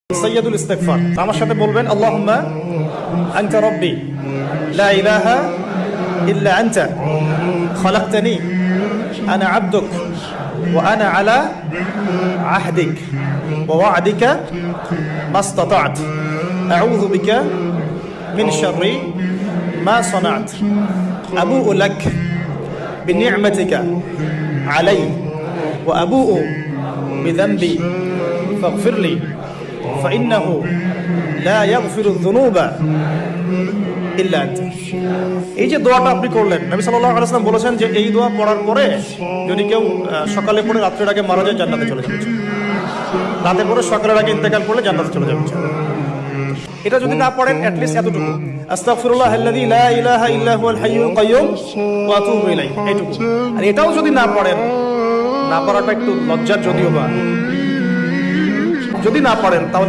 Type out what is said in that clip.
সাইয়্যিদুল ইস্তিগফার আমার সাথে বলবেন আল্লাহুম্মা আনতা রাব্বি লা ইলাহা ইল্লা আনতা খালাকতানি আনা আবদুক ওয়া আনা আলা আহদিক ওয়া ওয়া'দিকা মাসতাতা'ত আউযু বিকা মিন শাররি মা সানা'ত আবু'ু লাক বিনি'মাতিকা আলাইয়া ওয়া আবু'ু বিযানবি ফাগফিরলি فإنه لا يغفر الذنوب إلا أنت। এই যে দোয়াটা আপনি করলেন, নবী সাল্লাল্লাহু আলাইহি ওয়াসাল্লাম বলেছেন যে এই দোয়া পড়ার পরে যদি কেউ সকালে পড়ে রাতের আগে মারা যায় জান্নাতে চলে যাবে, রাতে পড়ে সকালের আগে ইন্তেকাল করলে জান্নাতে চলে যাবে। এটা যদি না পড়েন অ্যাট লিস্ট এতটুকু আস্তাগফিরুল্লাহাল্লাযী লা ইলাহা ইল্লা হুয়াল হাইয়ুল কাইয়্যুম ওয়া আতুবু ইলাইহি, এইটুকু। আর এটাও যদি না পড়েন, না পড়াটা একটু লজ্জার যদিও বা, যদি না পড়েন তাহলে